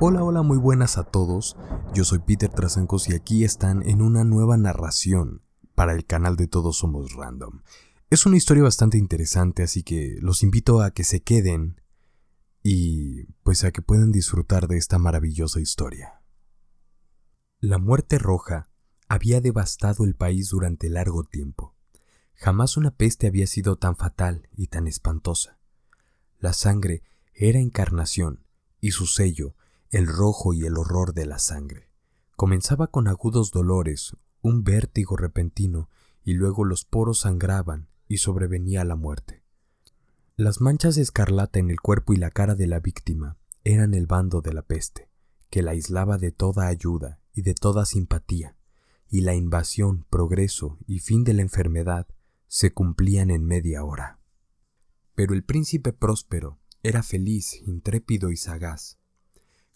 Hola, hola, muy buenas a todos. Yo soy Peter Trasancos y aquí están en una nueva narración para el canal de Todos Somos Random. Es una historia bastante interesante, así que los invito a que se queden y pues a que puedan disfrutar de esta maravillosa historia. La muerte roja había devastado el país durante largo tiempo. Jamás una peste había sido tan fatal y tan espantosa. La sangre era encarnación y su sello, el rojo y el horror de la sangre. Comenzaba con agudos dolores, un vértigo repentino, y luego los poros sangraban y sobrevenía la muerte. Las manchas de escarlata en el cuerpo y la cara de la víctima eran el bando de la peste, que la aislaba de toda ayuda y de toda simpatía, y la invasión, progreso y fin de la enfermedad se cumplían en media hora. Pero el príncipe próspero era feliz, intrépido y sagaz.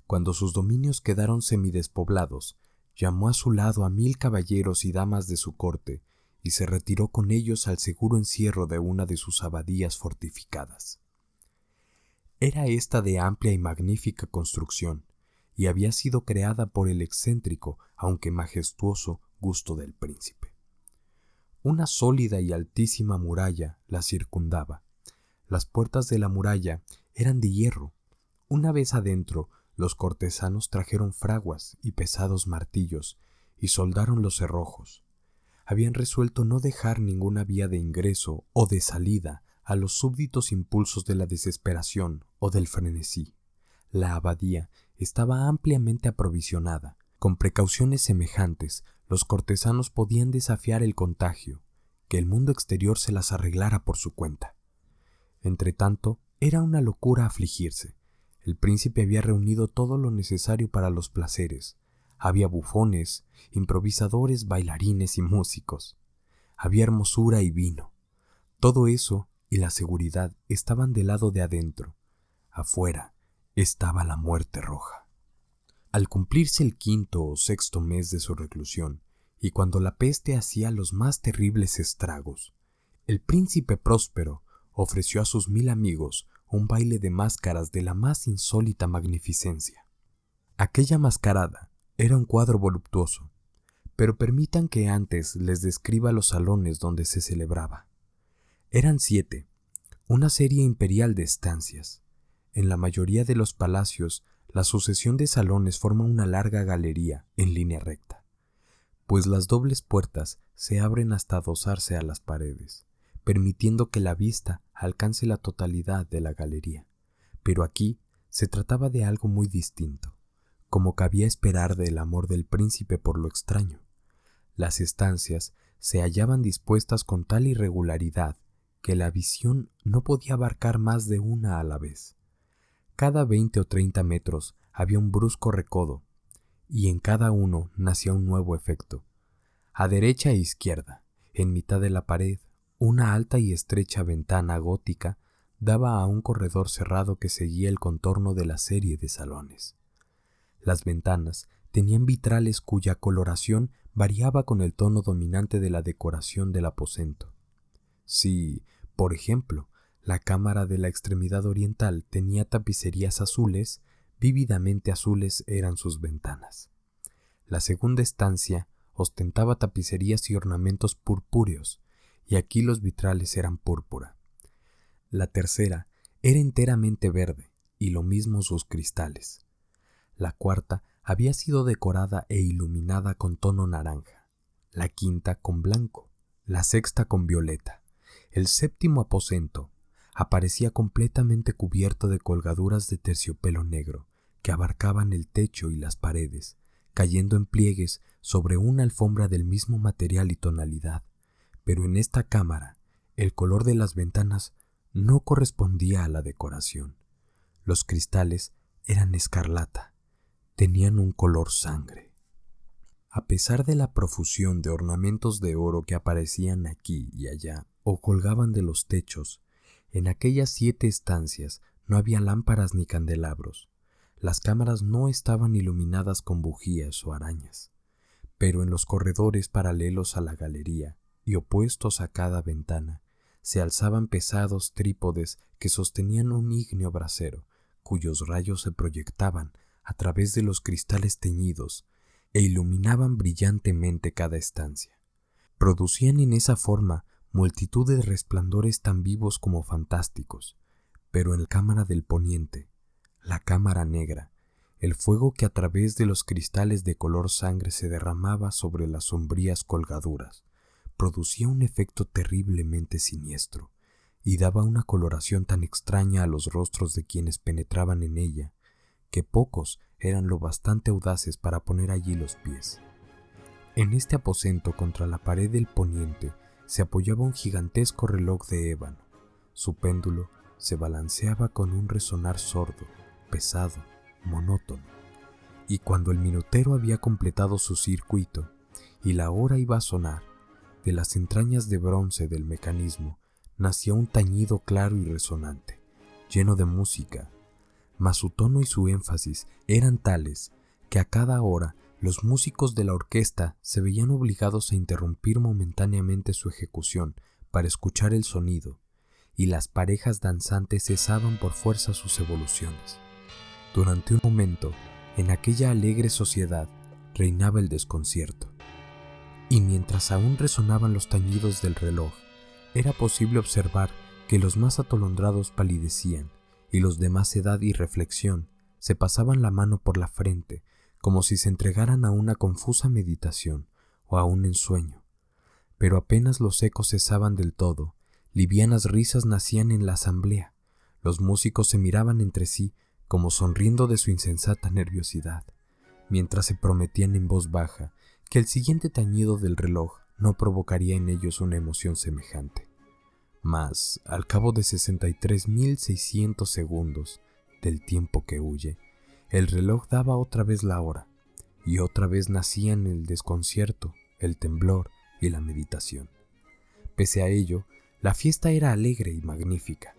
Cuando sus dominios quedaron semidespoblados, llamó a su lado a 1000 caballeros y damas de su corte y se retiró con ellos al seguro encierro de una de sus abadías fortificadas. Era esta de amplia y magnífica construcción, y había sido creada por el excéntrico, aunque majestuoso, gusto del príncipe. Una sólida y altísima muralla la circundaba. Las puertas de la muralla eran de hierro. Una vez adentro, los cortesanos trajeron fraguas y pesados martillos y soldaron los cerrojos. Habían resuelto no dejar ninguna vía de ingreso o de salida a los súbditos impulsos de la desesperación o del frenesí. La abadía estaba ampliamente aprovisionada. Con precauciones semejantes, los cortesanos podían desafiar el contagio, que el mundo exterior se las arreglara por su cuenta. Entretanto, era una locura afligirse. El príncipe había reunido todo lo necesario para los placeres. Había bufones, improvisadores, bailarines y músicos. Había hermosura y vino. Todo eso y la seguridad estaban del lado de adentro. Afuera estaba la muerte roja. Al cumplirse el 5º o 6º mes de su reclusión, y cuando la peste hacía los más terribles estragos, el príncipe próspero ofreció a sus 1000 amigos un baile de máscaras de la más insólita magnificencia. Aquella mascarada era un cuadro voluptuoso, pero permitan que antes les describa los salones donde se celebraba. Eran 7, una serie imperial de estancias. En la mayoría de los palacios, la sucesión de salones forma una larga galería en línea recta, pues las dobles puertas se abren hasta adosarse a las paredes, permitiendo que la vista alcance la totalidad de la galería. Pero aquí se trataba de algo muy distinto, como cabía esperar del amor del príncipe por lo extraño. Las estancias se hallaban dispuestas con tal irregularidad que la visión no podía abarcar más de una a la vez. Cada 20 o 30 metros había un brusco recodo, y en cada uno nacía un nuevo efecto. A derecha e izquierda, en mitad de la pared, una alta y estrecha ventana gótica daba a un corredor cerrado que seguía el contorno de la serie de salones. Las ventanas tenían vitrales cuya coloración variaba con el tono dominante de la decoración del aposento. Si, por ejemplo, la cámara de la extremidad oriental tenía tapicerías azules, vívidamente azules eran sus ventanas. La segunda estancia ostentaba tapicerías y ornamentos purpúreos, y aquí los vitrales eran púrpura. La tercera era enteramente verde, y lo mismo sus cristales. La cuarta había sido decorada e iluminada con tono naranja, la quinta con blanco, la sexta con violeta. El 7º aposento aparecía completamente cubierto de colgaduras de terciopelo negro que abarcaban el techo y las paredes, cayendo en pliegues sobre una alfombra del mismo material y tonalidad. Pero en esta cámara, el color de las ventanas no correspondía a la decoración. Los cristales eran escarlata, tenían un color sangre. A pesar de la profusión de ornamentos de oro que aparecían aquí y allá o colgaban de los techos, en aquellas 7 estancias no había lámparas ni candelabros. Las cámaras no estaban iluminadas con bujías o arañas, pero en los corredores paralelos a la galería y opuestos a cada ventana, se alzaban pesados trípodes que sostenían un ígneo brasero, cuyos rayos se proyectaban a través de los cristales teñidos e iluminaban brillantemente cada estancia. Producían en esa forma multitud de resplandores tan vivos como fantásticos, pero en la cámara del poniente, la cámara negra, el fuego que a través de los cristales de color sangre se derramaba sobre las sombrías colgaduras, producía un efecto terriblemente siniestro y daba una coloración tan extraña a los rostros de quienes penetraban en ella, que pocos eran lo bastante audaces para poner allí los pies. En este aposento contra la pared del poniente se apoyaba un gigantesco reloj de ébano. Su péndulo se balanceaba con un resonar sordo, pesado, monótono, y cuando el minutero había completado su circuito y la hora iba a sonar, de las entrañas de bronce del mecanismo nacía un tañido claro y resonante, lleno de música, mas su tono y su énfasis eran tales que a cada hora los músicos de la orquesta se veían obligados a interrumpir momentáneamente su ejecución para escuchar el sonido, y las parejas danzantes cesaban por fuerza sus evoluciones. Durante un momento, en aquella alegre sociedad reinaba el desconcierto, y mientras aún resonaban los tañidos del reloj, era posible observar que los más atolondrados palidecían y los de más edad y reflexión se pasaban la mano por la frente como si se entregaran a una confusa meditación o a un ensueño. Pero apenas los ecos cesaban del todo, livianas risas nacían en la asamblea. Los músicos se miraban entre sí como sonriendo de su insensata nerviosidad, mientras se prometían en voz baja que el siguiente tañido del reloj no provocaría en ellos una emoción semejante. Mas, al cabo de 63.600 segundos del tiempo que huye, el reloj daba otra vez la hora, y otra vez nacían el desconcierto, el temblor y la meditación. Pese a ello, la fiesta era alegre y magnífica.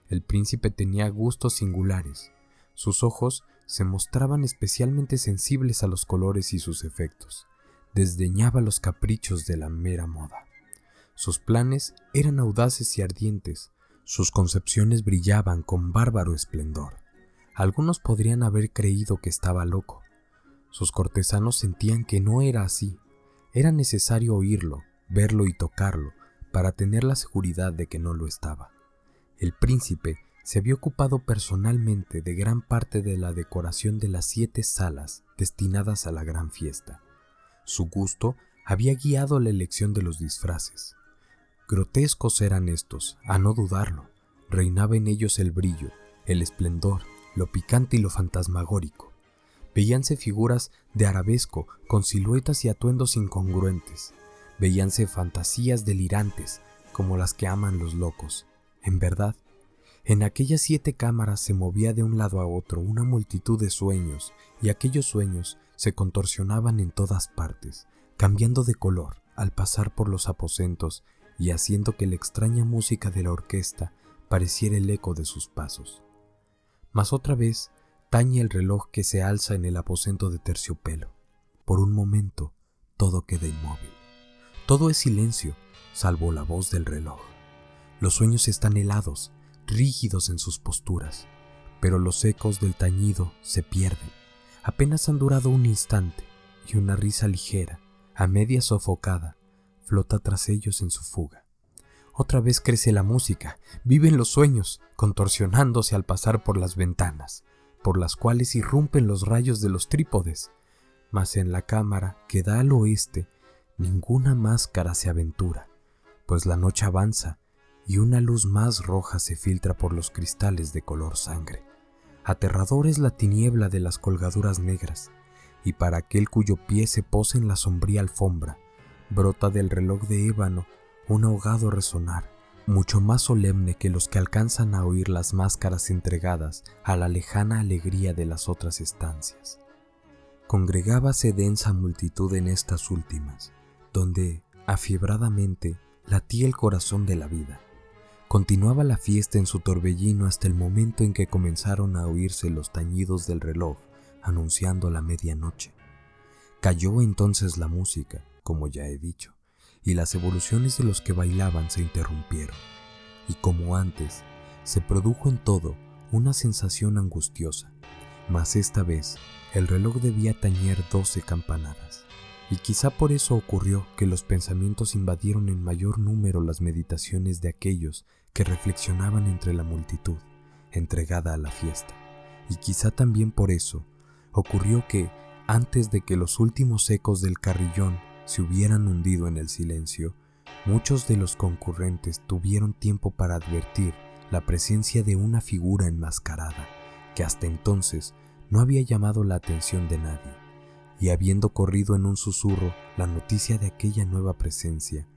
El príncipe tenía gustos singulares. Sus ojos se mostraban especialmente sensibles a los colores y sus efectos. Desdeñaba los caprichos de la mera moda. Sus planes eran audaces y ardientes. Sus concepciones brillaban con bárbaro esplendor. Algunos podrían haber creído que estaba loco. Sus cortesanos sentían que no era así. Era necesario oírlo, verlo y tocarlo para tener la seguridad de que no lo estaba. El príncipe se había ocupado personalmente de gran parte de la decoración de las 7 salas destinadas a la gran fiesta. Su gusto había guiado la elección de los disfraces. Grotescos eran estos, a no dudarlo. Reinaba en ellos el brillo, el esplendor, lo picante y lo fantasmagórico. Veíanse figuras de arabesco con siluetas y atuendos incongruentes. Veíanse fantasías delirantes, como las que aman los locos. En verdad, en aquellas 7 cámaras se movía de un lado a otro una multitud de sueños, y aquellos sueños se contorsionaban en todas partes, cambiando de color al pasar por los aposentos y haciendo que la extraña música de la orquesta pareciera el eco de sus pasos. Mas otra vez tañe el reloj que se alza en el aposento de terciopelo. Por un momento todo queda inmóvil. Todo es silencio, salvo la voz del reloj. Los sueños están helados, rígidos en sus posturas, pero los ecos del tañido se pierden. Apenas han durado un instante y una risa ligera, a media sofocada, flota tras ellos en su fuga. Otra vez crece la música, viven los sueños, contorsionándose al pasar por las ventanas, por las cuales irrumpen los rayos de los trípodes. Mas en la cámara que da al oeste, ninguna máscara se aventura, pues la noche avanza y una luz más roja se filtra por los cristales de color sangre. Aterrador es la tiniebla de las colgaduras negras, y para aquel cuyo pie se posa en la sombría alfombra, brota del reloj de ébano un ahogado resonar, mucho más solemne que los que alcanzan a oír las máscaras entregadas a la lejana alegría de las otras estancias. Congregábase densa multitud en estas últimas, donde, afiebradamente, latía el corazón de la vida. Continuaba la fiesta en su torbellino hasta el momento en que comenzaron a oírse los tañidos del reloj anunciando la medianoche. Calló entonces la música, como ya he dicho, y las evoluciones de los que bailaban se interrumpieron, y como antes, se produjo en todo una sensación angustiosa, Mas esta vez el reloj debía tañer 12 campanadas, y quizá por eso ocurrió que los pensamientos invadieron en mayor número las meditaciones de aquellos que reflexionaban entre la multitud, entregada a la fiesta. Y quizá también por eso ocurrió que, antes de que los últimos ecos del carrillón se hubieran hundido en el silencio, muchos de los concurrentes tuvieron tiempo para advertir la presencia de una figura enmascarada que hasta entonces no había llamado la atención de nadie, y habiendo corrido en un susurro la noticia de aquella nueva presencia,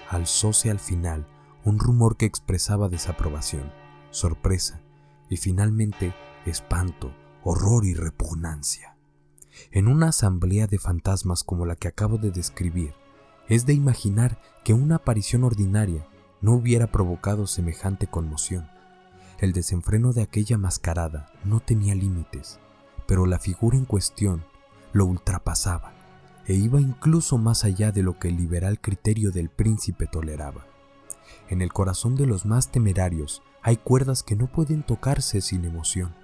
alzóse al final un rumor que expresaba desaprobación, sorpresa y finalmente espanto, horror y repugnancia. En una asamblea de fantasmas como la que acabo de describir, es de imaginar que una aparición ordinaria no hubiera provocado semejante conmoción. El desenfreno de aquella mascarada no tenía límites, pero la figura en cuestión lo ultrapasaba e iba incluso más allá de lo que el liberal criterio del príncipe toleraba. En el corazón de los más temerarios hay cuerdas que no pueden tocarse sin emoción.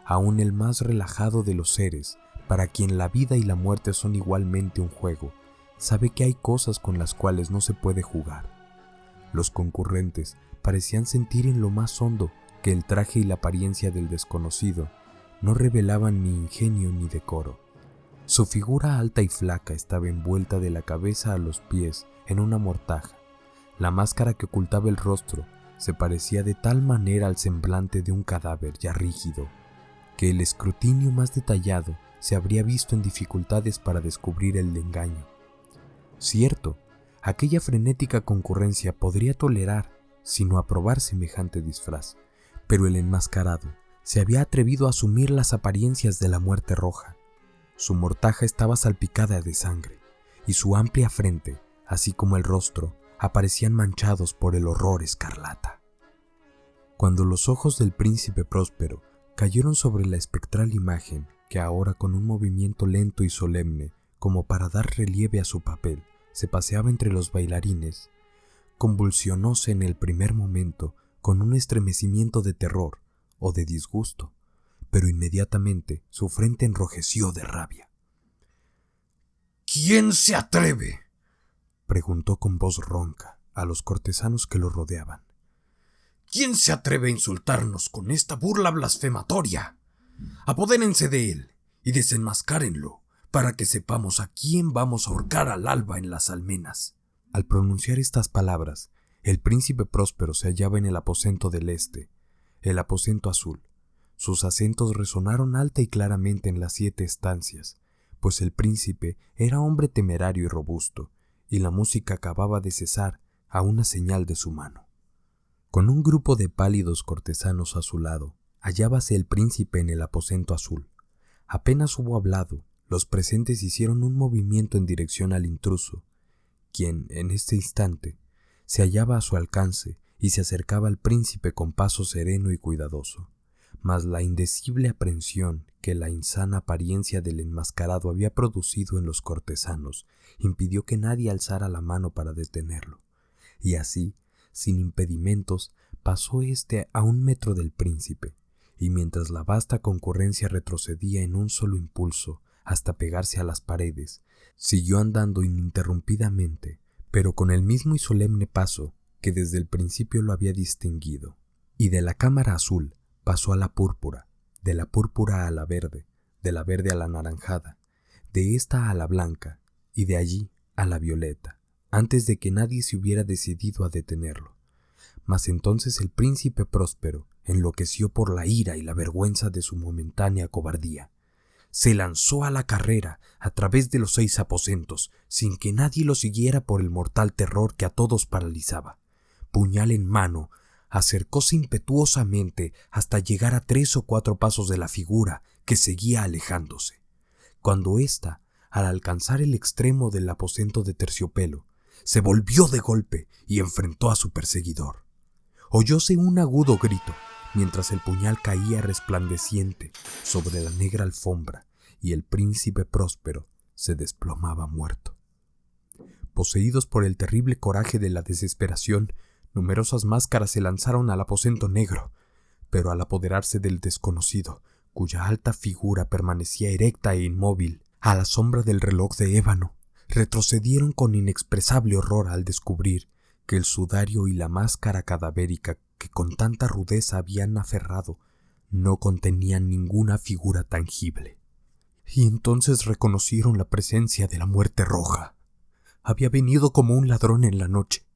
Aún el más relajado de los seres, para quien la vida y la muerte son igualmente un juego, sabe que hay cosas con las cuales no se puede jugar. Los concurrentes parecían sentir en lo más hondo que el traje y la apariencia del desconocido no revelaban ni ingenio ni decoro. Su figura alta y flaca estaba envuelta de la cabeza a los pies en una mortaja. La máscara que ocultaba el rostro se parecía de tal manera al semblante de un cadáver ya rígido, que el escrutinio más detallado se habría visto en dificultades para descubrir el engaño. Cierto, aquella frenética concurrencia podría tolerar, sino aprobar semejante disfraz, pero el enmascarado se había atrevido a asumir las apariencias de la muerte roja. Su mortaja estaba salpicada de sangre, y su amplia frente, así como el rostro, aparecían manchados por el horror escarlata. Cuando los ojos del príncipe Próspero cayeron sobre la espectral imagen que ahora, con un movimiento lento y solemne, como para dar relieve a su papel, se paseaba entre los bailarines, convulsionóse en el primer momento con un estremecimiento de terror o de disgusto, pero inmediatamente su frente enrojeció de rabia. ¿Quién se atreve?, preguntó con voz ronca a los cortesanos que lo rodeaban. ¿Quién se atreve a insultarnos con esta burla blasfematoria? Apodérense de él y desenmascárenlo, para que sepamos a quién vamos a ahorcar al alba en las almenas. Al pronunciar estas palabras, el príncipe Próspero se hallaba en el aposento del este, el aposento azul. Sus acentos resonaron alta y claramente en las 7 estancias, pues el príncipe era hombre temerario y robusto, y la música acababa de cesar a una señal de su mano. Con un grupo de pálidos cortesanos a su lado, hallábase el príncipe en el aposento azul. Apenas hubo hablado, los presentes hicieron un movimiento en dirección al intruso, quien, en este instante, se hallaba a su alcance y se acercaba al príncipe con paso sereno y cuidadoso. Mas la indecible aprensión que la insana apariencia del enmascarado había producido en los cortesanos impidió que nadie alzara la mano para detenerlo, y así, sin impedimentos, pasó éste a 1 metro del príncipe, y mientras la vasta concurrencia retrocedía en un solo impulso hasta pegarse a las paredes, siguió andando ininterrumpidamente, pero con el mismo y solemne paso que desde el principio lo había distinguido, y de la cámara azul pasó a la púrpura, de la púrpura a la verde, de la verde a la anaranjada, de esta a la blanca, y de allí a la violeta, antes de que nadie se hubiera decidido a detenerlo. Mas entonces el príncipe Próspero enloqueció por la ira y la vergüenza de su momentánea cobardía. Se lanzó a la carrera a través de los 6 aposentos, sin que nadie lo siguiera por el mortal terror que a todos paralizaba. Puñal en mano, acercóse impetuosamente hasta llegar a 3 o 4 pasos de la figura que seguía alejándose. Cuando ésta, al alcanzar el extremo del aposento de terciopelo, se volvió de golpe y enfrentó a su perseguidor. Oyóse un agudo grito, mientras el puñal caía resplandeciente sobre la negra alfombra y el príncipe Próspero se desplomaba muerto. Poseídos por el terrible coraje de la desesperación, numerosas máscaras se lanzaron al aposento negro, pero al apoderarse del desconocido, cuya alta figura permanecía erecta e inmóvil a la sombra del reloj de ébano, retrocedieron con inexpresable horror al descubrir que el sudario y la máscara cadavérica que con tanta rudeza habían aferrado no contenían ninguna figura tangible. Y entonces reconocieron la presencia de la muerte roja. Había venido como un ladrón en la noche,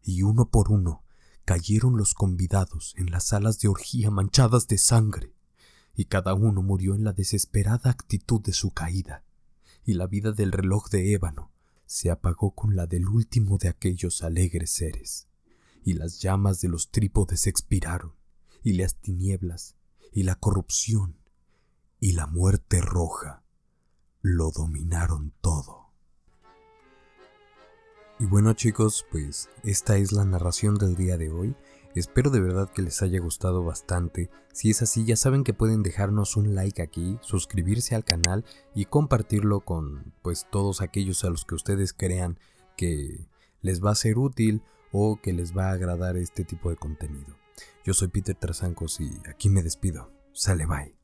y uno por uno cayeron los convidados en las salas de orgía manchadas de sangre, y cada uno murió en la desesperada actitud de su caída, y la vida del reloj de ébano se apagó con la del último de aquellos alegres seres, y las llamas de los trípodes expiraron, y las tinieblas, y la corrupción, y la muerte roja lo dominaron todo. Y bueno, chicos, pues esta es la narración del día de hoy. Espero de verdad que les haya gustado bastante. Si es así, ya saben que pueden dejarnos un like aquí, suscribirse al canal y compartirlo con pues todos aquellos a los que ustedes crean que les va a ser útil o que les va a agradar este tipo de contenido. Yo soy Peter Trasancos y aquí me despido. Sale, bye.